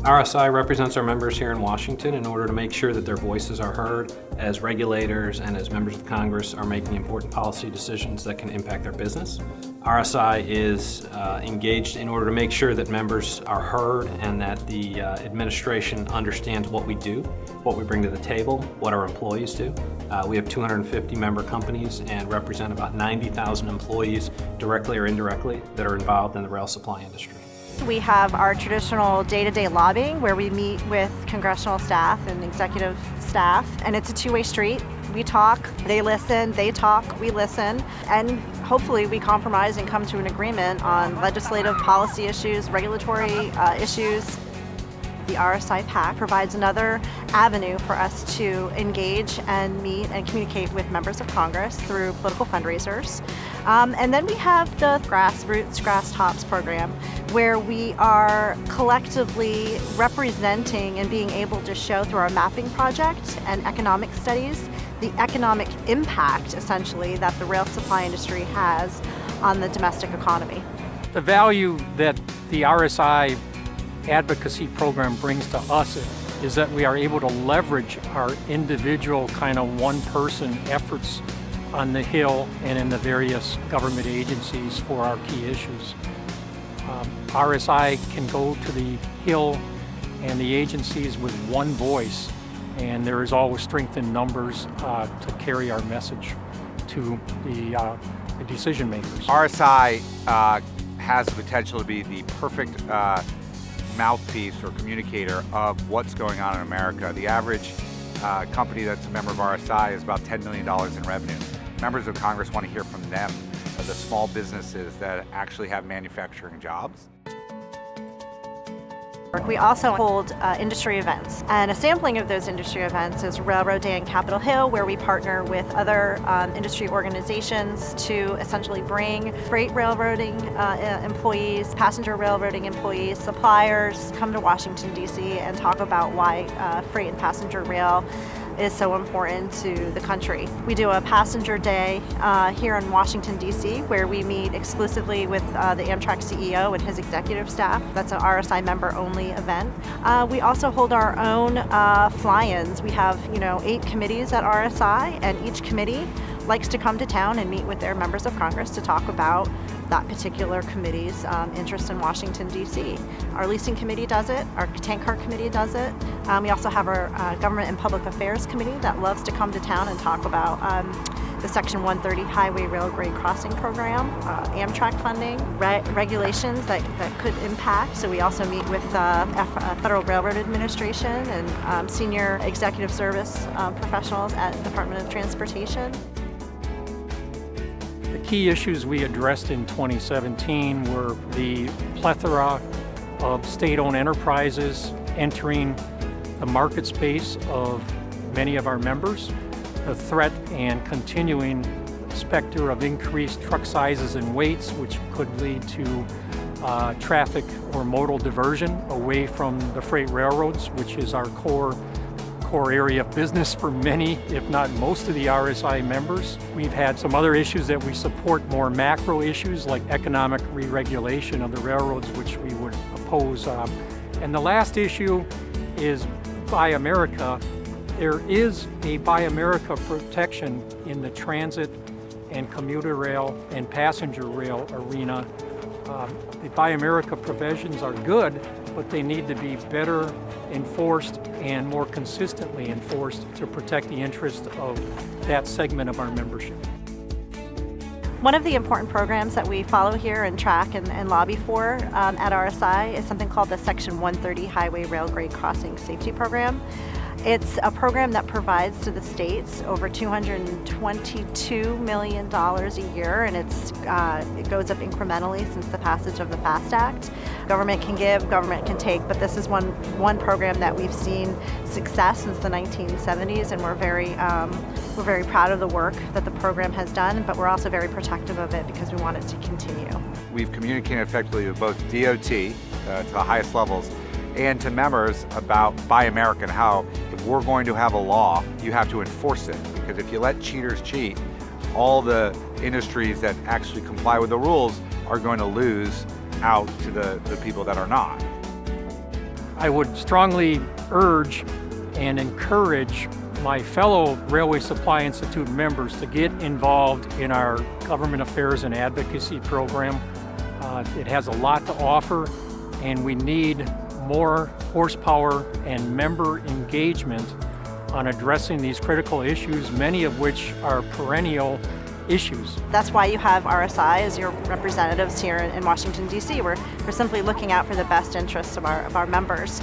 RSI represents our members here in Washington in order to make sure that their voices are heard as regulators and as members of Congress are making important policy decisions that can impact their business. RSI is engaged in order to make sure that members are heard and that the administration understands what we do, what we bring to the table, what our employees do. We have 250 member companies and represent about 90,000 employees directly or indirectly that are involved in the rail supply industry. We have our traditional day-to-day lobbying where we meet with congressional staff and executive staff, and it's a two-way street. We talk, they listen, they talk, we listen, and hopefully we compromise and come to an agreement on legislative policy issues, regulatory issues. The RSI PAC provides another avenue for us to engage and meet and communicate with members of Congress through political fundraisers. And then we have the Grassroots, Grass Tops program, where we are collectively representing and being able to show through our mapping project and economic studies the economic impact, essentially, that the rail supply industry has on the domestic economy. The value that the RSI Advocacy program brings to us is that we are able to leverage our individual kind of one-person efforts on the Hill and in the various government agencies for our key issues. RSI can go to the Hill and the agencies with one voice, and there is always strength in numbers to carry our message to the decision makers. RSI has the potential to be the perfect mouthpiece or communicator of what's going on in America. The average company that's a member of RSI is about $10 million in revenue. Members of Congress want to hear from them, the small businesses that actually have manufacturing jobs. We also hold industry events, and a sampling of those industry events is Railroad Day in Capitol Hill, where we partner with other industry organizations to essentially bring freight railroading employees, passenger railroading employees, suppliers, come to Washington, D.C. and talk about why freight and passenger rail is so important to the country. We do a passenger day here in Washington, D.C., where we meet exclusively with the Amtrak CEO and his executive staff. That's an RSI member-only event. We also hold our own fly-ins. We have, 8 committees at RSI, and each committee likes to come to town and meet with their members of Congress to talk about that particular committee's interest in Washington, D.C. Our leasing committee does it, our tank car committee does it. We also have our Government and Public Affairs committee that loves to come to town and talk about the Section 130 Highway Rail Grade Crossing Program, Amtrak funding, regulations that could impact. So we also meet with Federal Railroad Administration and senior executive service professionals at Department of Transportation. The key issues we addressed in 2017 were the plethora of state-owned enterprises entering the market space of many of our members, the threat and continuing specter of increased truck sizes and weights, which could lead to traffic or modal diversion away from the freight railroads, which is our core area of business for many, if not most of the RSI members. We've had some other issues that we support, more macro issues like economic re-regulation of the railroads, which we would oppose. And the last issue is Buy America. There is a Buy America protection in the transit and commuter rail and passenger rail arena. The Buy America provisions are good, but they need to be better enforced and more consistently enforced to protect the interest of that segment of our membership. One of the important programs that we follow here and track and lobby for at RSI is something called the Section 130 Highway Rail Grade Crossing Safety Program. It's a program that provides to the states over $222 million a year, and it goes up incrementally since the passage of the FAST Act. Government can give, government can take, but this is one program that we've seen success since the 1970s, and we're very proud of the work that the program has done, but we're also very protective of it because we want it to continue. We've communicated effectively with both DOT to the highest levels and to members about Buy America and how if we're going to have a law, you have to enforce it. Because if you let cheaters cheat, all the industries that actually comply with the rules are going to lose out to the people that are not. I would strongly urge and encourage my fellow Railway Supply Institute members to get involved in our Government Affairs and Advocacy program. It has a lot to offer, and we need more horsepower and member engagement on addressing these critical issues, many of which are perennial issues. That's why you have RSI as your representatives here in Washington, D.C. We're simply looking out for the best interests of our members.